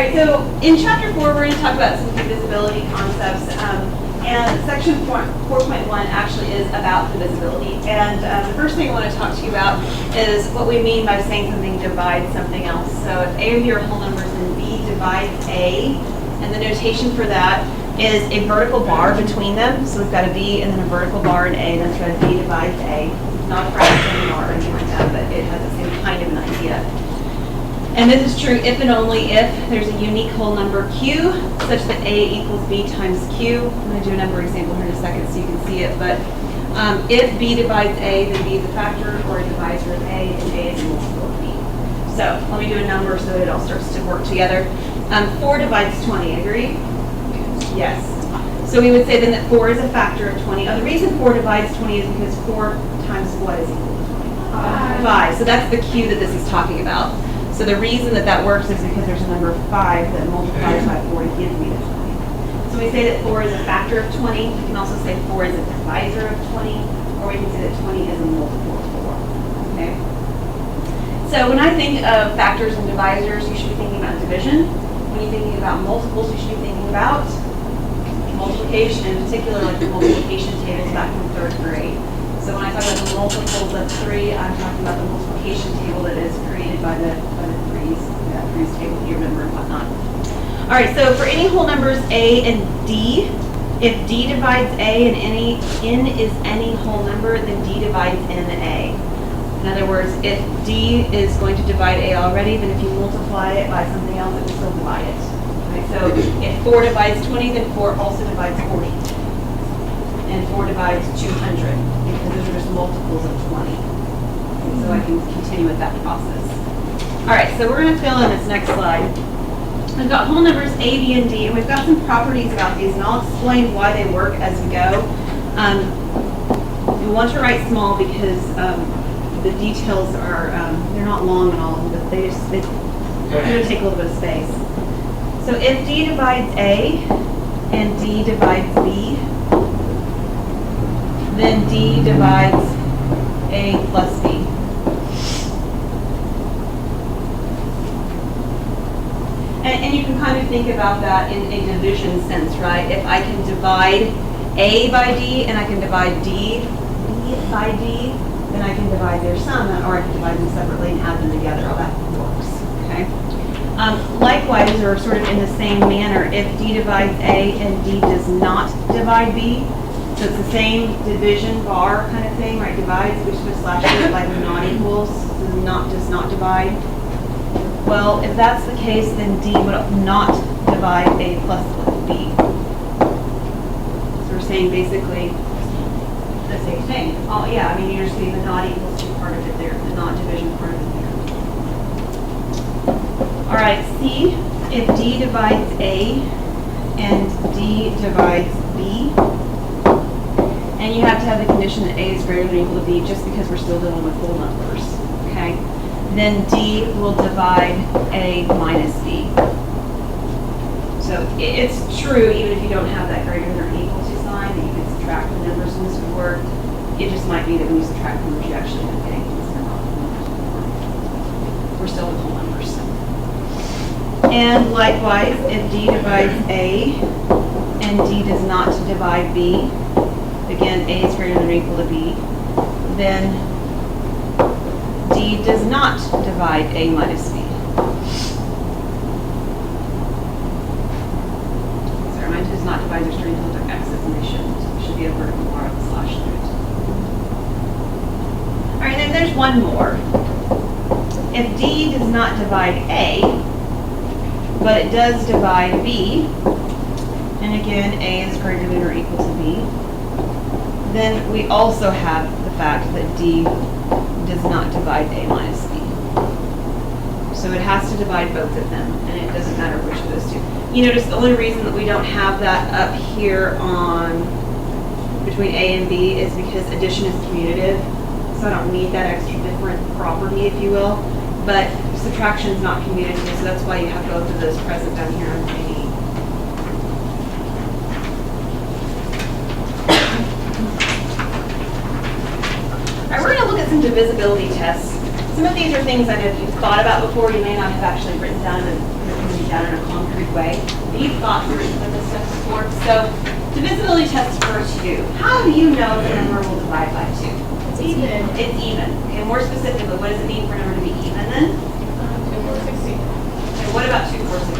right, so in chapter 4, we're going to talk about some divisibility concepts. And section 4.1 actually is about divisibility. And the first thing I want to talk to you about is what we mean by saying something divides something else. So if A or B are whole numbers, then B divides A. And the notation for that is a vertical bar between them. So we've got a B and then a vertical bar in A. That's why B divides A. It's not a fraction bar or anything like that, but it has the same kind of an idea. And this is true if and only if there's a unique whole number Q such that A equals B times Q. I'm going to do a number example here in a second so you can see it. But if B divides A, then B is a factor or a divisor of A, and A is a multiple of B. So let me do a number so it all starts to work together. 4 divides 20, agree? Yes. So we would say then that 4 is a factor of 20. Oh, the reason 4 divides 20 is because 4 times what is equal to 20? 5. So that's the Q that this is talking about. So the reason that that works is because there's a number of 5 that multiplies by 4 to give me the 20. So we say that 4 is a factor of 20. We can also say 4 is a divisor of 20, or we can say that 20 is a multiple of 4. Okay? So when I think of factors and divisors, you should be thinking about division. When you're thinking about multiples, you should be thinking about multiplication, in particular like the multiplication tables back from 3rd grade. So when I talk about the multiples of 3, I'm talking about the multiplication table that is created by the threes, that threes table you remember and whatnot. All right, so for any whole numbers A and D, if D divides A and N is any whole number, then D divides N A. In other words, if D is going to divide A already, then if you multiply it by something else, it will still divide it. Right, so if 4 divides 20, then 4 also divides 40. And 4 divides 200, because those are just multiples of 20. And so I can continue with that process. All right, so we're going to fill in this next slide. We've got whole numbers A, B, and D, and we've got some properties about these, and I'll explain why they work as we go. You want to write small because the details are, they're not long at all, but they're going to take a little bit of space. So if D divides A and D divides B, then D divides A plus B. And you can kind of think about that in a division sense, right? If I can divide A by D and I can divide B by D, then I can divide their sum, or I can divide them separately and add them together. All that works, okay? Likewise, or sort of in the same manner, if D divides A and D does not divide B, so it's the same division bar kind of thing, right? Divides, which was last year, like not equals, so does not divide. Well, if that's the case, then D would not divide A plus B. So we're saying basically the same thing. Oh, yeah, I mean, you're just seeing the not equals to part of it there, the not division part of it there. All right, C, if D divides A and D divides B, and you have to have the condition that A is greater than or equal to B just because we're still dealing with whole numbers, okay? Then D will divide A minus B. So it's true, even if you don't have that greater than or equal to sign, that you can subtract the numbers and this would work. It just might be that when you subtract numbers, you actually end up getting things that are not whole numbers. We're still with whole numbers. And likewise, if D divides A and D does not divide B, again, A is greater than or equal to B, then D does not divide A minus B. Sorry, mine does not divide their string until they're x's, and they shouldn't. It should be a vertical bar with a slash through it. All right, then there's one more. If D does not divide A, but it does divide B, and again, A is greater than or equal to B, then we also have the fact that D does not divide A minus B. So it has to divide both of them, and it doesn't matter which of those two. You notice the only reason that we don't have that up here on between A and B is because addition is commutative, so I don't need that extra different property, if you will. But subtraction is not commutative, so that's why you have both of those present down here on page 8. All right, we're going to look at some divisibility tests. Some of these are things I know if you've thought about before, you may not have actually written down in down in a concrete way. But you've thought through some of this stuff before. So divisibility test for 2. How do you know if a number will divide by 2? It's even. It's even. And more specifically, what does it mean for a number to be even then? 2, 4, 16. And what about 2, 4, 6,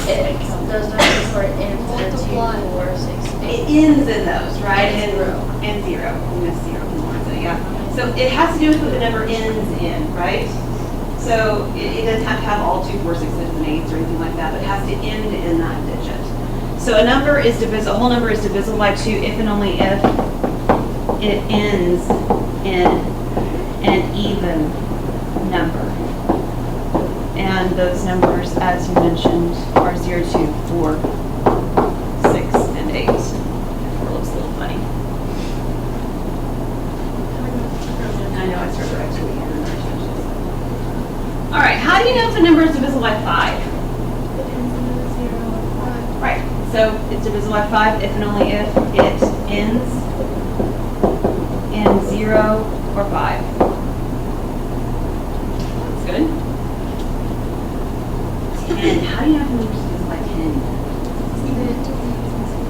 8? It does not before it ends in 2, 4, 6, 8. It ends in those, right? And 0. And 0. We missed 0 more, so yeah. So it has to do with what the number ends in, right? So it doesn't have to have all 2, 4, 6, 7, and 8s or anything like that, but it has to end in that digit. So a number is divisible, a whole number is divisible by 2 if and only if it ends in an even number. And those numbers, as you mentioned, are 0, 2, 4, 6, and 8. 4 looks a little funny. I know I started right to the end. All right, how do you know if a number is divisible by 5? Right, so it's divisible by 5 if and only if it ends in 0 or 5. That's good. 10, how do you know if a number is divisible by 10?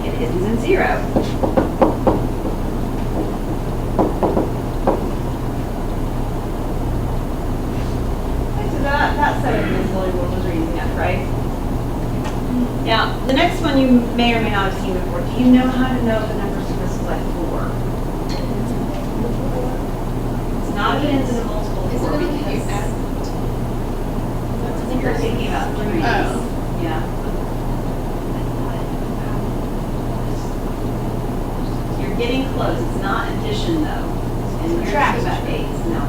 It ends in 0. That set of divisibility rules are easy enough, right? Now, the next one you may or may not have seen before. Do you know how to know if a number is divisible by 4? It's not if it ends in a multiple of 4 because you're thinking about 3. Oh. Yeah. You're getting close. It's not addition though. And you're talking about 8s. No.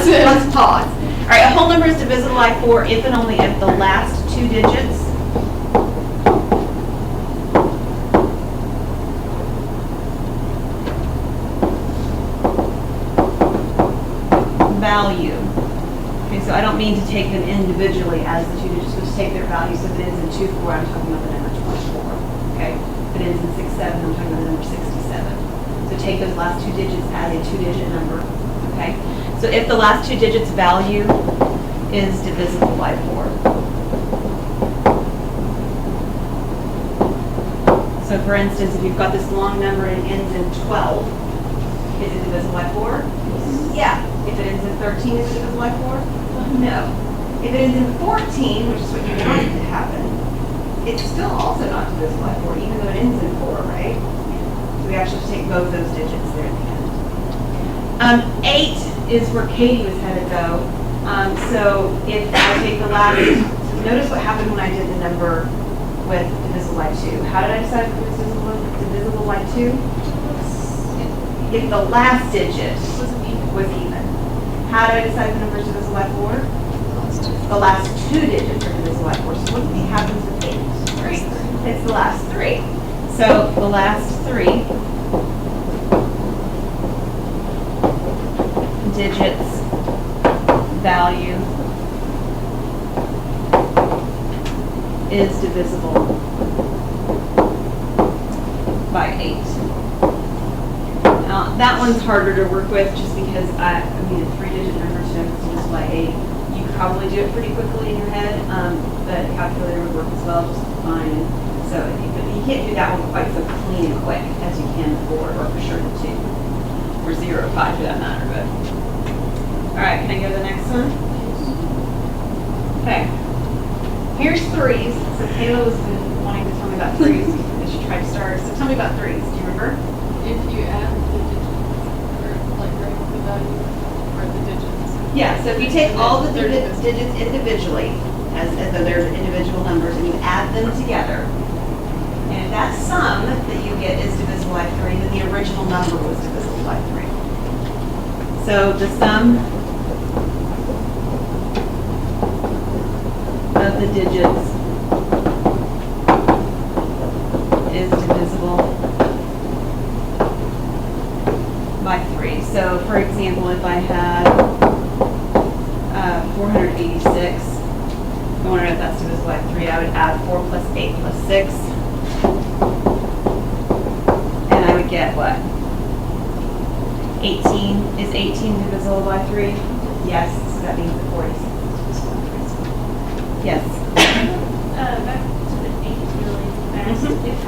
Let's pause. All right, a whole number is divisible by 4 if and only if the last 2 digits value. Okay, so I don't mean to take them individually as the 2 digits, but just take their values. So if it ends in 2, 4, I'm talking about the number 24. Okay, if it ends in 6, 7, I'm talking about the number 67. So take those last 2 digits as a 2-digit number. Okay, so if the last 2 digits value is divisible by 4. So for instance, if you've got this long number and it ends in 12, is it divisible by 4? Yeah. If it ends in 13, is it divisible by 4? No. If it ends in 14, which is what you want it to happen, it's still also not divisible by 4, even though it ends in 4, right? So we actually have to take both those digits there at the end. 8 is where Katie was headed though. So if I take the last, notice what happened when I did the number with divisible by 2. How did I decide if it was divisible by 2? If the last digit was even. How did I decide the number is divisible by 4? The last 2 digits are divisible by 4. So what do you think happens with 8? 3. It's the last 3. So the last 3 digits value is divisible by 8. Now that one's harder to work with just because I mean a 3-digit number to know it's divisible by 8. You could probably do it pretty quickly in your head, but a calculator would work as well just fine. So you can't do that one quite so clean and quick as you can the 4 or for sure the 2 or 0 or 5 for that matter. But all right, can I go to the next one? Okay. Here's 3s. So Kayla was wanting to tell me about 3s as she tried to start. So tell me about 3s. Do you remember? If you add the digits, or like write the value or the digits. Yeah, so if you take all the digits individually, as though they're individual numbers, and you add them together, and if that sum that you get is divisible by 3, then the original number was divisible by 3. So the sum of the digits is divisible by 3. So for example, if I had 486, I wonder if that's divisible by 3, I would add 4 plus 8 plus 6, and I would get what? 18. Is 18 divisible by 3? Yes, so that means that 46 is divisible by 3. Yes. Back to the 8 really fast. Mhm. If,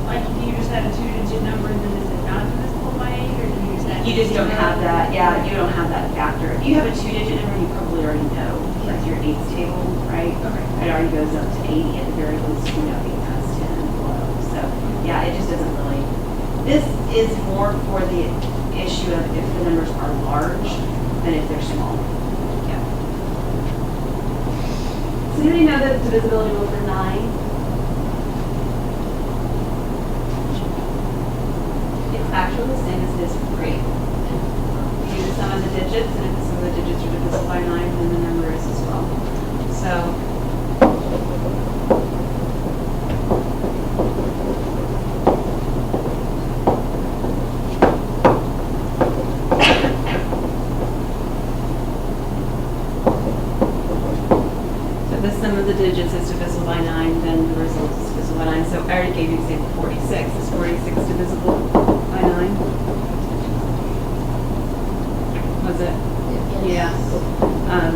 like, if you just had a 2-digit number, then is it not divisible by 8, or do you just have? You just don't have that, yeah, you don't have that factor. If you have a 2-digit number, you probably already know, like your 8's table, right? Okay. It already goes up to 80 at the very least, you know, 8 times 10 and below. So, yeah, it just doesn't really, this is more for the issue of if the numbers are large than if they're small. Yeah. So do you know the divisibility rule for 9? It's actually the same as it is for 8. You do the sum of the digits, and if the sum of the digits are divisible by 9, then the number is as well. So, so the sum of the digits is divisible by 9, then the result is divisible by 9. So I already gave you example 46. Is 46 divisible by 9? Was it? Yeah.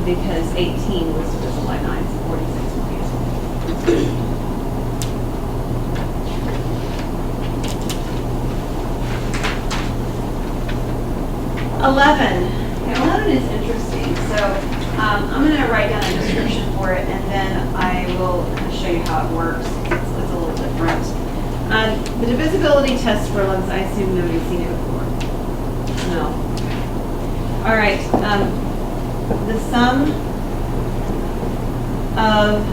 Because 18 was divisible by 9, so 46 will be. 11. Okay, 11 is interesting. So I'm going to write down a description for it, and then I will show you how it works. It's a little different. The divisibility test for 11, I assume nobody's seen it before. No. All right. The sum of,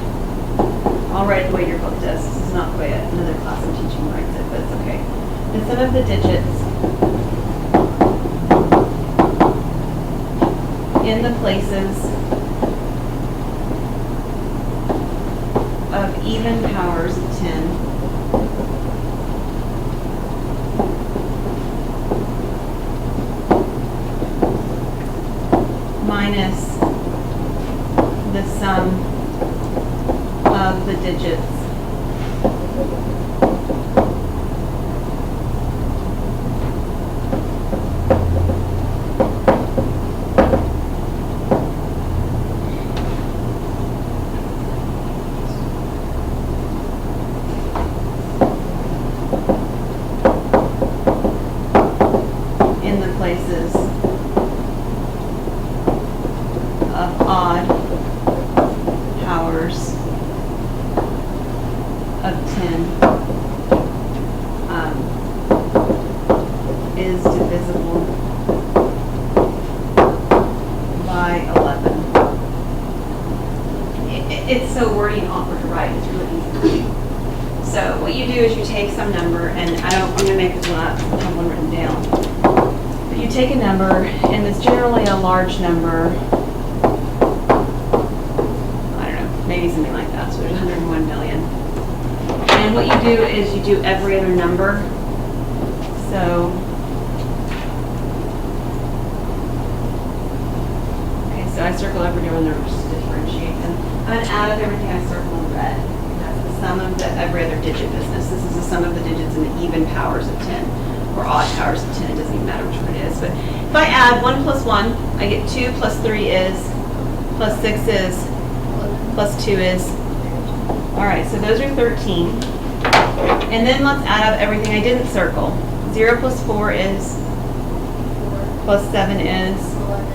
I'll write it the way your book does. This is not the way another class I'm teaching writes it, but it's okay. The sum of the digits in the places of even powers of 10 minus the sum of the digits in the places of odd powers of 10 is divisible by 11. It's so wordy and awkward to write, it's really easy to do. So what you do is you take some number, and I'm going to make this one up, I have one written down. But you take a number, and it's generally a large number, maybe something like that. So there's 101 million. And what you do is you do every other number. So, okay, so I circle every other number just to differentiate them. I'm going to add up everything I circle in red. That's the sum of the every other digit business. This is the sum of the digits in the even powers of 10, or odd powers of 10. It doesn't even matter which one it is. But if I add 1 plus 1, I get 2 plus 3 is, plus 6 is, plus 2 is. All right, so those are 13. And then let's add up everything I didn't circle. 0 plus 4 is, 4, plus 7 is, 11,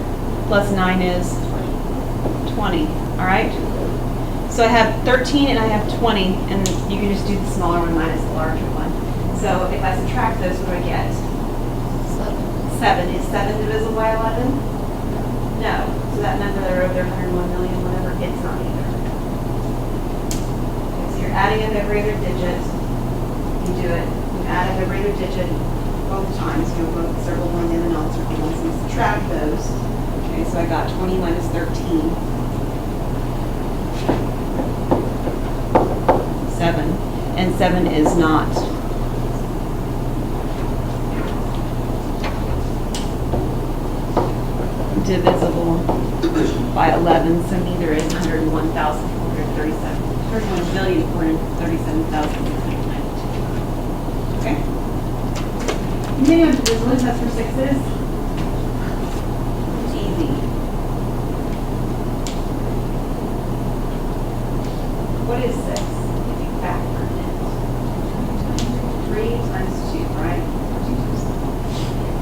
plus 9 is 20. All right? So I have 13 and I have 20, and you can just do the smaller one minus the larger one. So if I subtract those, what do I get? 7. 7. Is 7 divisible by 11? No. So that number there over there, 101 million, whatever, it's not either. Okay, so you're adding up every other digit. You do it. You add up every other digit both times. You go both circle one and the non-circle one. So you subtract those. Okay, so I got 21 is 13. 7. And 7 is not divisible by 11, so neither is 101,437. 31,437,692. Okay? Continuing on to divisibility test for 6s. It's easy. what is 6? If you factor it. 3 times 2, right?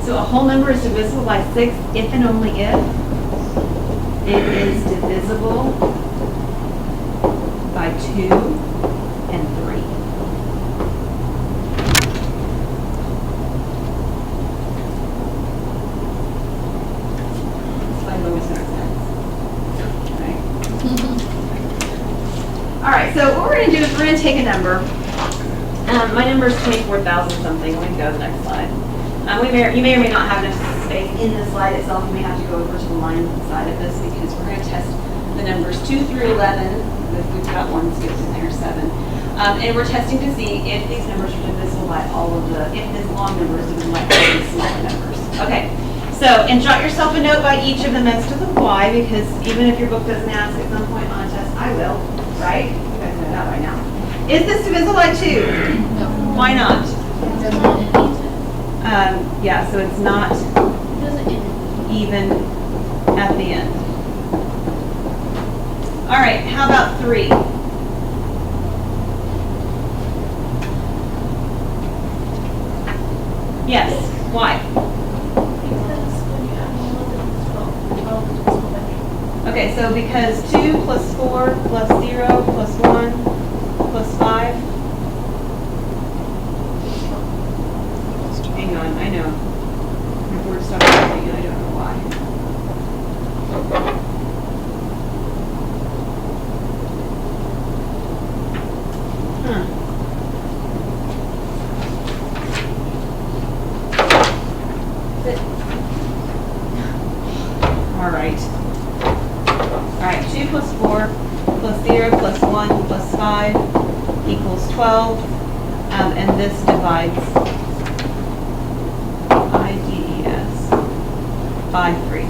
So a whole number is divisible by 6 if and only if it is divisible by 2 and 3. This slide always makes sense. Right? All right, so what we're going to do is we're going to take a number. My number is 24,000 something. We can go to the next slide. You may or may not have enough space in the slide itself. You may have to go over to the line side of this because we're going to test the numbers 2 through 11. We've got one skipped in there, 7. And we're testing to see if these numbers are divisible by if this long number is divisible by all of these smaller numbers. Okay, so, and jot yourself a note by each of them as to the why, because even if your book doesn't ask at some point on a test, I will, right? You guys know that by now. Is this divisible by 2? No. Why not? It doesn't end. Yeah, so it's not It doesn't end. even at the end. All right, how about 3? Yes, why? Because when you add 11, it's 12. 12 is divisible by 8. Okay, so because 2 plus 4 plus 0 plus 1 plus 5. Hang on, I know. My word stopped working, I don't know why. All right. All right, 2 plus 4 plus 0 plus 1 plus 5 equals 12. And this divides IDES by 3.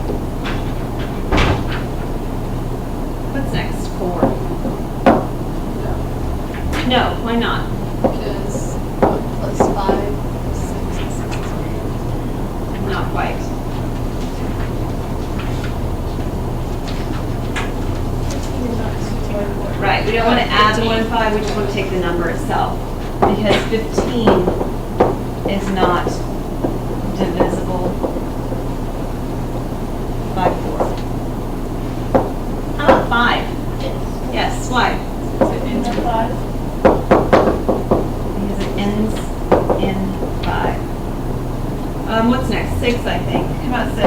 What's next? 4. No, why not? Because 1 plus 5 is 6 and 6 is 8. Not quite. 15 is not divisible by 4. Right, we don't want to add the 1 and 5, we just want to take the number itself. Because 15 is not divisible by 4. How about 5? Yes. Yes, why? It ends at 5. Because it ends in 5. What's next? 6, I think. How about 6?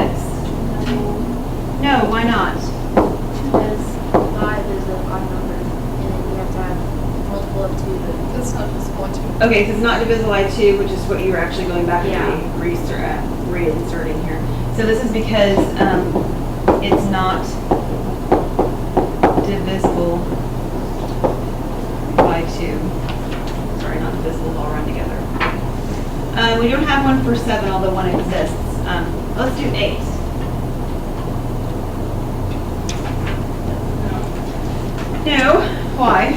No, why not? Because 5 is an odd number, and then you have to have multiple of 2. That's not divisible by 2. Okay, because it's not divisible by 2, which is what you were actually going back Yeah. and reinserting here. So this is because it's not divisible by 2. Sorry, not divisible, all run together. We don't have one for 7, although one exists. Let's do 8. No, why?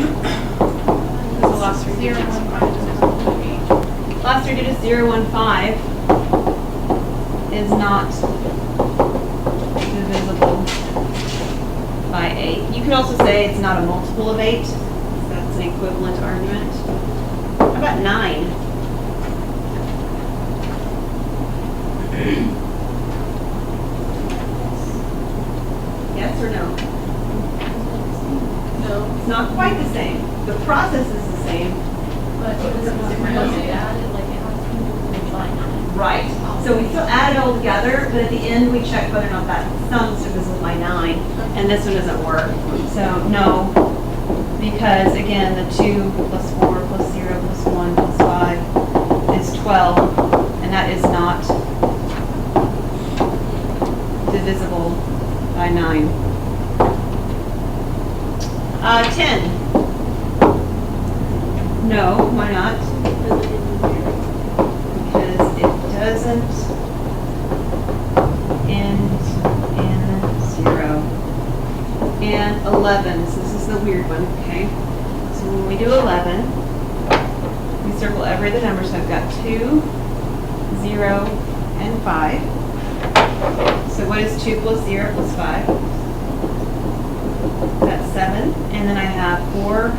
Because the last 3 digits are divisible by 8. Last 3 digits 0, 1, 5 is not divisible by 8. You could also say it's not a multiple of 8. That's an equivalent argument. How about 9? Yes or no? No. It's not quite the same. The process is the same. But it is not Unless you divisible. add it like it has to be divisible by 9. Right. So we still add it all together, but at the end we check whether or not that sum is divisible by 9, and this one doesn't work. So no, because again, the 2 plus 4 plus 0 plus 1 plus 5 is 12, and that is not divisible by 9. 10. No, why not? Because it doesn't end in 0. And 11, so this is the weird one, okay? So when we do 11, we circle every other number, so I've got 2, 0, and 5. So what is 2 plus 0 plus 5? That's 7. And then I have 4,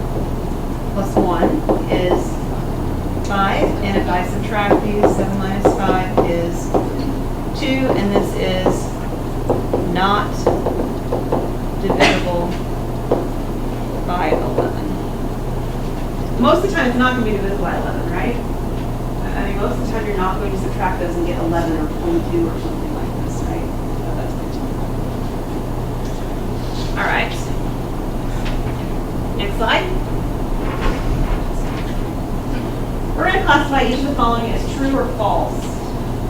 plus 1 is 5, and if I subtract these, 7 minus 5 is 2, and this is not divisible by 11. Most of the time, it's not going to be divisible by 11, right? I mean, most of the time, you're not going to subtract those and get 11 or 22 or something like this, right? So that's good to know. All right. Next slide. We're going to classify each of the following as true or false.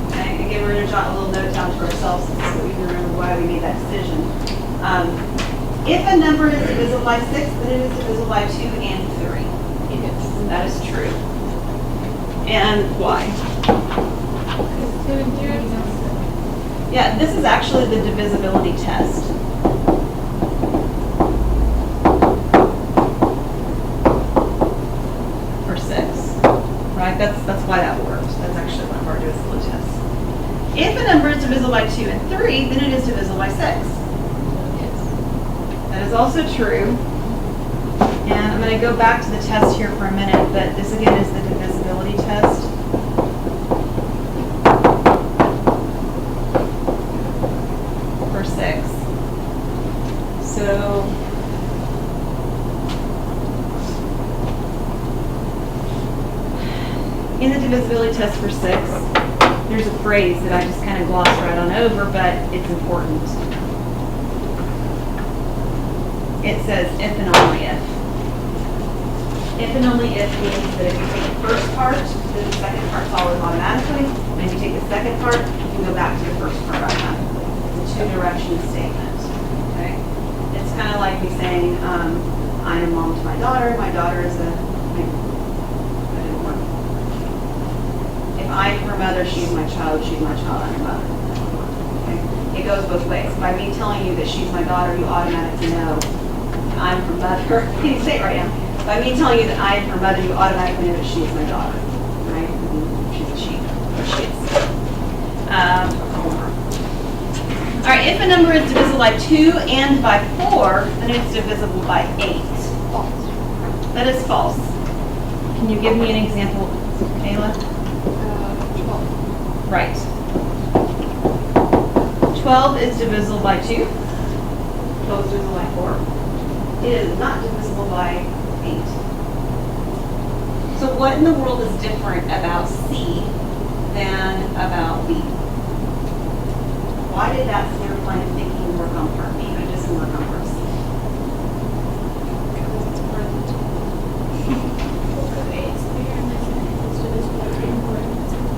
Okay? Again, we're going to jot a little note down to ourselves so we can remember why we made that decision. If a number is divisible by 6, then it is divisible by 2 and 3. Yes. That is true. And why? Because 2 and 3 are Yeah, this is actually the divisibility test. For 6. Right? That's why that works. That's actually one of our divisibility tests. If a number is divisible by 2 and 3, then it is divisible by 6. Yes. That is also true. And I'm going to go back to the test here for a minute, but this again is the divisibility test. For 6. So in the divisibility test for 6, there's a phrase that I just kind of glossed right on over, but it's important. It says if and only if. If and only if means that if you take the first part, then the second part follows automatically. And if you take the second part, you can go back to the first part automatically. It's a two-direction statement. Okay? It's kind of like me saying, I'm a mom to my daughter is a, that didn't work. If I'm her mother, she's my child, I'm her mother. Okay? It goes both ways. By me telling you that she's my daughter, you automatically know I'm her mother. Can you say it right now? By me telling you that I am her mother, you automatically know that she is my daughter, right? She's a she, or she is. All right, if a number is divisible by 2 and by 4, then it's divisible by 8. False. That is false. Can you give me an example, Kayla? 12. Right. 12 is divisible by 2. 12 is divisible by 4. It is not divisible by 8. So what in the world is different about C than about B? Why did that clear line of thinking work on part B, but it doesn't work on part C? Because it's more than 2. It's bigger and it's divisible by 3 and 4.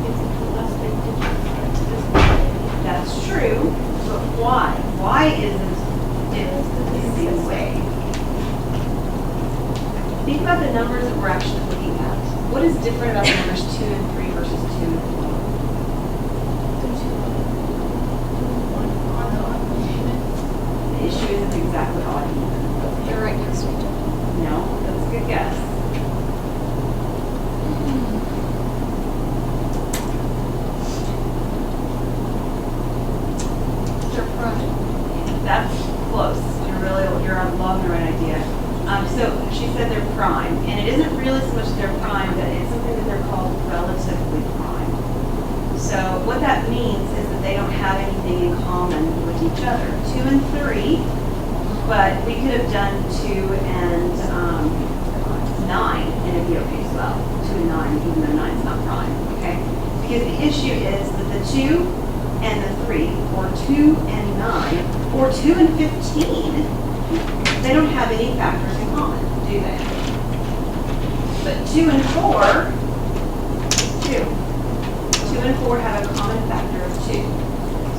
It's the last 3 digits. It's divisible by 8. That's true, but why? Why isn't it the same way? Think about the numbers that we're actually looking at. What is different about the numbers 2 and 3 versus 2 and 4? The issue isn't exactly odd and even. They're right next to each other. No, that's a good guess. They're prime. That's close. You're along the right idea. So she said they're prime, and it isn't really so much they're prime, but it's something that they're called relatively prime. So what that means is that they don't have anything in common with each other. 2 and 3, but we could have done 2 and 9, and it'd be okay as well. 2 and 9, even though 9 is not prime, okay? Because the issue is that the 2 and the 3, or 2 and 9, or 2 and 15, they don't have any factors in common, do they? But 2 and 4 do. 2 and 4 have a common factor of 2.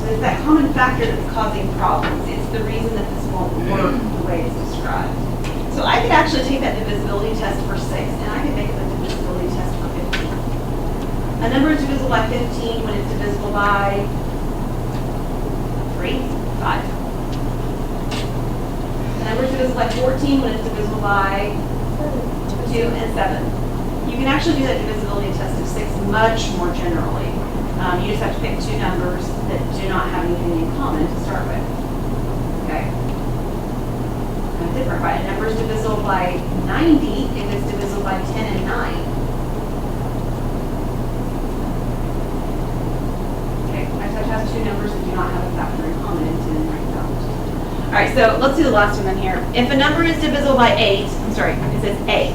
So it's that common factor that's causing problems. It's the reason that this won't work the way it's described. So I could actually take that divisibility test for 6, and I could make it a divisibility test for 15. A number is divisible by 15 when it's divisible by 3, 5. A number is divisible by 14 when it's divisible by 2 and 7. You can actually do that divisibility test of 6 much more generally. You just have to pick 2 numbers that do not have anything in common to start with. Okay? Different, right? A number is divisible by 90 if it's divisible by 10 and 9. Okay, I just have two numbers that do not have a factor in common and 10 and 9 don't. All right, so let's do the last one then here. If a number is divisible by 8, I'm sorry, it says A.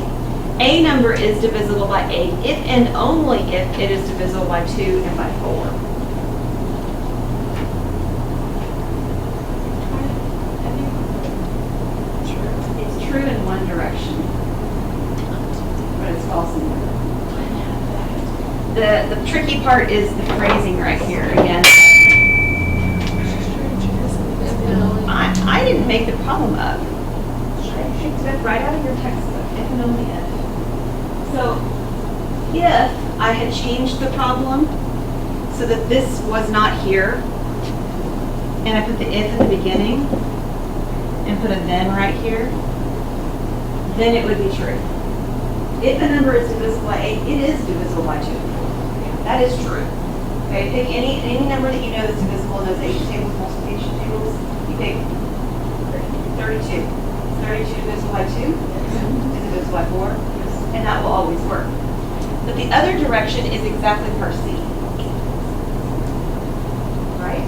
A number is divisible by 8 if and only if it is divisible by 2 and by 4. It's true in one direction, but it's false in the other. The tricky part is the phrasing right here again. I didn't make the problem up. I picked it up right out of your textbook, if and only if. So, if I had changed the problem so that this was not here, and I put the if in the beginning, and put a then right here, then it would be true. If a number is divisible by 8, it is divisible by 2 and 4. That is true. Okay, pick any number that you know that's divisible in those 8 tables, multiplication tables. You pick 32. 32 divisible by 2? Is it divisible by 4? And that will always work. But the other direction is exactly per C. Right?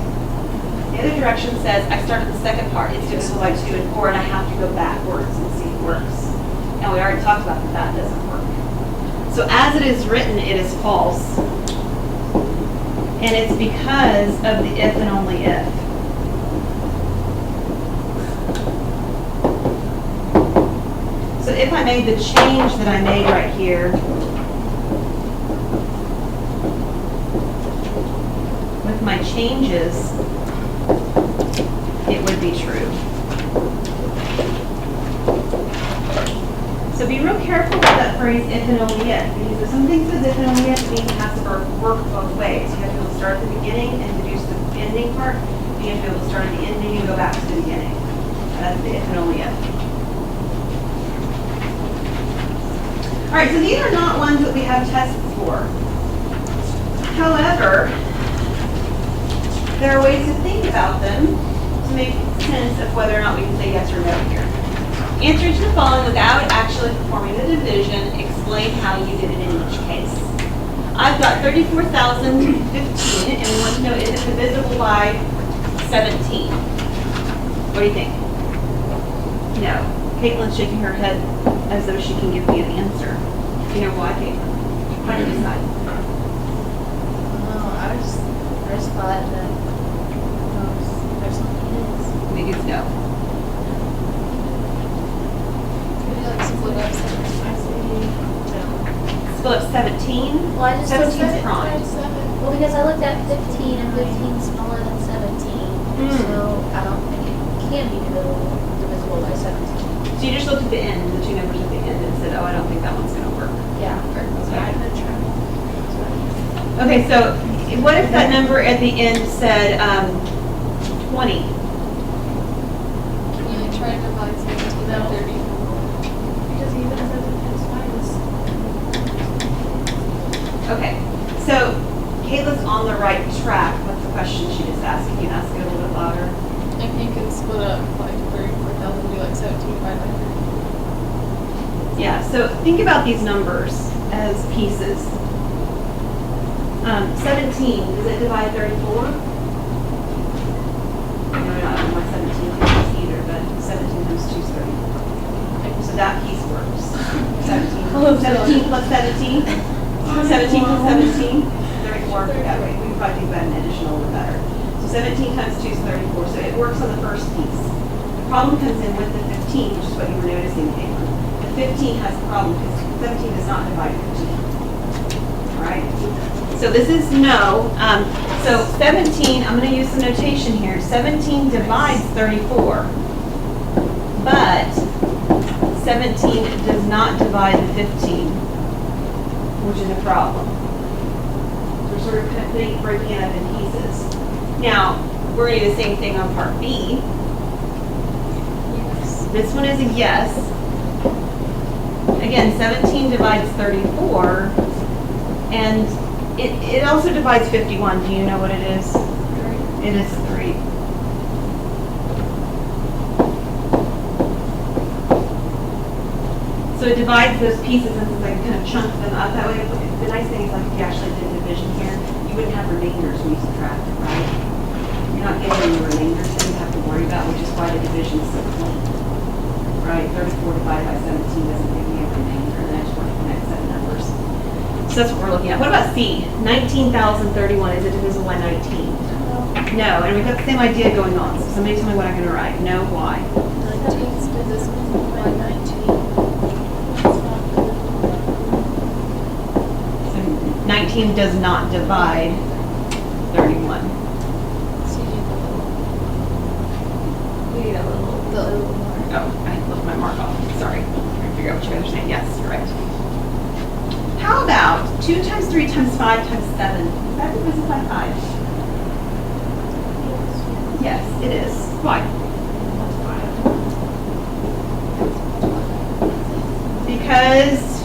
The other direction says, I started the second part, it's divisible by 2 and 4, and I have to go backwards and see if it works. And we already talked about that that doesn't work. So as it is written, it is false. And it's because of the if and only if. So if I made the change that I made right here, with my changes, it would be true. So be real careful with that phrase, if and only if, because if something says if and only if, it means it has to work both ways. You have to be able to start at the beginning and deduce the ending part, and you have to be able to start at the ending and go back to the beginning. That's the if and only if. All right, so these are not ones that we have tests for. However, there are ways to think about them to make sense of whether or not we can say yes or no here. Answer each of the following without actually performing the division. Explain how you did it in each case. I've got 34,015, and we want to know, is it divisible by 17? What do you think? No. Caitlin's shaking her head as though she can give me an answer. You know why, Caitlin? How do you decide? No, I just thought that there's something it is. I think it's no. Maybe like split up something. Split up 17. Well, I just looked 17's at prime. Well, because I looked at 15 and 15 is smaller than 17, so I don't think it can be divisible by 17. So you just looked at the end, the two numbers at the end, and said, oh, I don't think that one's going to work. Yeah. Okay, so what if that number at the end said 20? Can you try to divide 17 by 34? Because even if it's minus. Okay, so Kayla's on the right track. What's the question she just asked? Can you ask it a little bit louder? If you could split up like 34,000, be like 17 divided by 30. Yeah, so think about these numbers as pieces. 17, does it divide 34? No, not my 17 times either, but 17 times 2 is 34. So that piece works. 17 plus 17. 17 plus 17, 34. That way, we can probably think about an additional one better. So 17 times 2 is 34, so it works on the first piece. The problem comes in with the 15, which is what you were noticing, Caitlin. The 15 has a problem because 17 does not divide 15. All right? So this is no. So 17, I'm going to use some notation here. 17 divides 34, but 17 does not divide the 15, which is a problem. We're sort of breaking it up in pieces. Now, we're going to do the same thing on part B. Yes. This one is a yes. Again, 17 divides 34, and it also divides 51. Do you know what it is? 3. It is 3. So it divides those pieces into like kind of chunk them up that way. The nice thing is like if you actually did division here, you wouldn't have remainders when you subtract, right? You're not getting any remainders that you have to worry about, which is why the division is so clean. Right? 34 divided by 17 doesn't give me a remainder, and then I just want to connect 7 numbers. So that's what we're looking at. What about C? 19,031, is it divisible by 19? No, and we've got the same idea going on. So somebody tell me what I'm going to write. No, why? 19 is divisible by 19. 19 does not divide 31. We need a little more. Oh, I left my mark off. Sorry. I'm trying to figure out what you guys are saying. Yes, you're right. How about 2 times 3 times 5 times 7? Is that divisible by 5? Yes, it is. Why? Because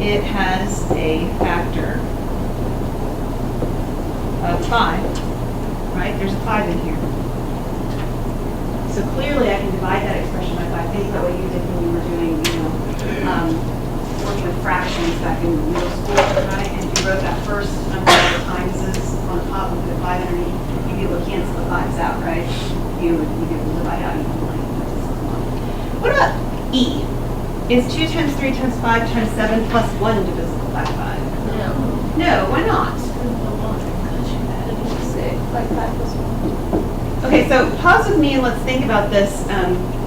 it has a factor of 5, right? There's a 5 in here. So clearly I can divide that expression by 5. Think about what you did when you were doing, working with fractions back in middle school, right? And if you wrote that first number of the times on top and put a 5 underneath, you'd be able to cancel the 5s out, right? You'd be able to divide out equally. What about E? Is 2 times 3 times 5 times 7 plus 1 divisible by 5? No. No, why not? Like 5 plus 1. Okay, so pause with me and let's think about this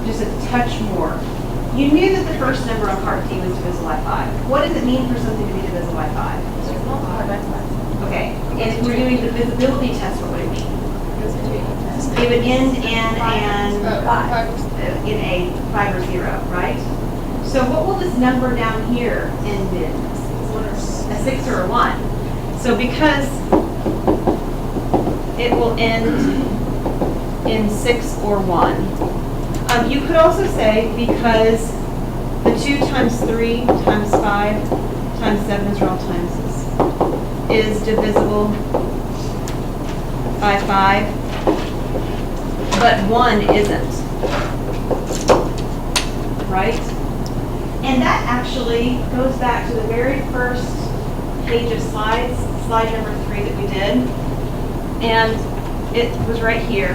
just a touch more. You knew that the first number on part D was divisible by 5. What does it mean for something to be divisible by 5? So multiply by 5. Okay, and if we're doing the divisibility test, what would it mean? It would end in an in a 5 or 0, right? So what will this number down here end in? A 6 or a 1. So because it will end in 6 or 1. You could also say because the 2 times 3 times 5 times 7 is all times is divisible by 5, but 1 isn't. Right? And that actually goes back to the very first page of slides, slide number 3 that we did. And it was right here.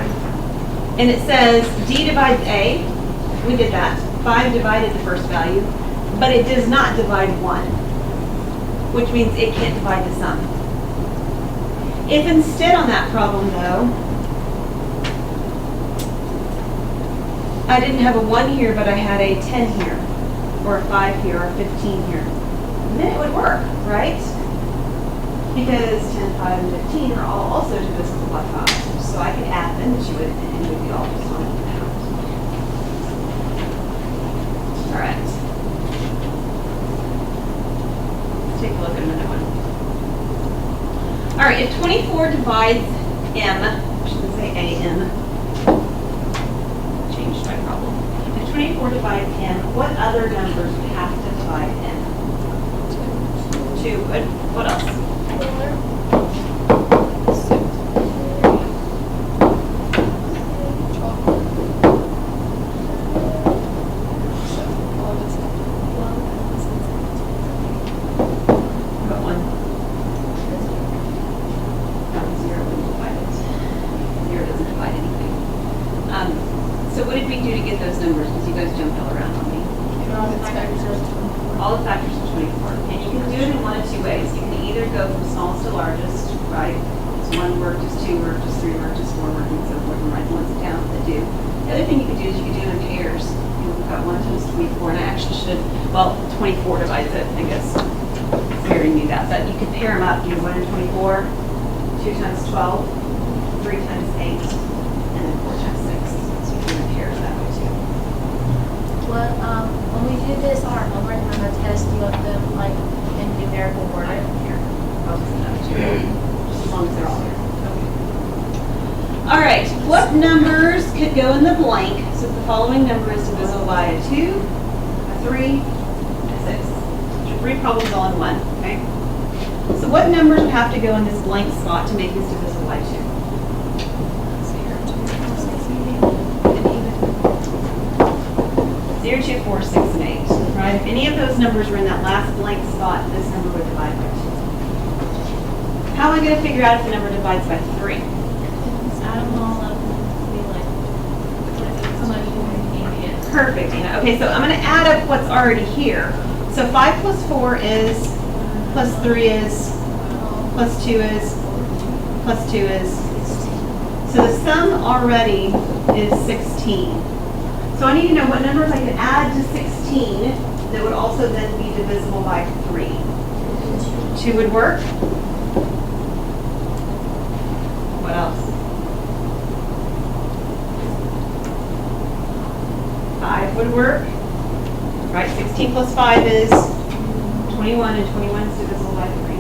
And it says D divides A. We did that. 5 divided the first value, but it does not divide 1, which means it can't divide the sum. If instead on that problem, though, I didn't have a 1 here, but I had a 10 here, or a 5 here, or a 15 here, then it would work, right? Because 10, 5, and 15 are all also divisible by 5. So I could add them to it, and it would be all just on the out. All right. Let's take a look at another one. All right, if 24 divides M, I shouldn't say AM, changed my problem. If 24 divides M, what other numbers would have to divide M? 2. Good. What else? All the factors of 24. And you can do it in one of 2 ways. You can either go from smallest to largest, right? It's 1 word, just 2 word, just 3 word, just 4 word, and so forth, and write the ones down that do. The other thing you could do is you could do it in pairs. We've got 1 times 24, and I actually should, well, 24 divides it, I guess. I already knew that, but you could pair them up. You do 1 and 24, 2 times 12, 3 times 8, and then 4 times 6. So you can do it in pairs that way too. Well, when we do this, our homework on the test, you want them like in numerical order. I don't care. I'll just know too. Just as long as they're all there. Okay. All right. What numbers could go in the blank? So the following number is divisible by a 2, a 3, a 6. So 3 problems all in one. Okay. So what numbers would have to go in this blank spot to make this divisible by 2? 0, 2, 4, 6, and 8, right? If any of those numbers were in that last blank spot, this number would divide by 2. How am I going to figure out if the number divides by 3? Just add them all up and be like, So much more immediate. Perfect, Anna. Okay, so I'm going to add up what's already here. So 5 plus 4 is, plus 3 is, plus 2 is, plus 2 is. So the sum already is 16. So I need to know what numbers I can add to 16 that would also then be divisible by 3. 2 would work. What else? 5 would work. Right, 16 plus 5 is 21, and 21 is divisible by 3.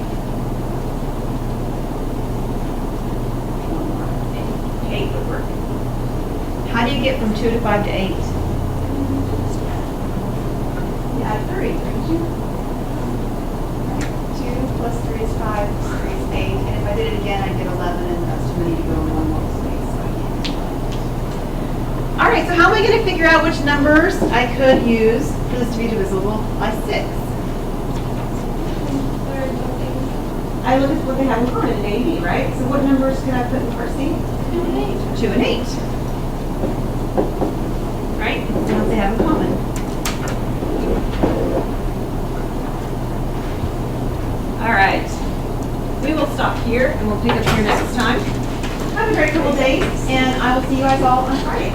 8 would work. How do you get from 2 to 5 to 8? You add 3, don't you? 2 plus 3 is 5, plus 3 is 8. And if I did it again, I'd get 11, and that's too many to go in one more space, so I can't do that. All right, so how am I going to figure out which numbers I could use for this to be divisible by 6? I look at what they have in common in A and B, right? So what numbers can I put in part C? 2 and 8. 2 and 8. Right? That's what they have in common. All right. We will stop here and we'll pick up here next time. Have a great couple days, and I will see you guys all on Friday.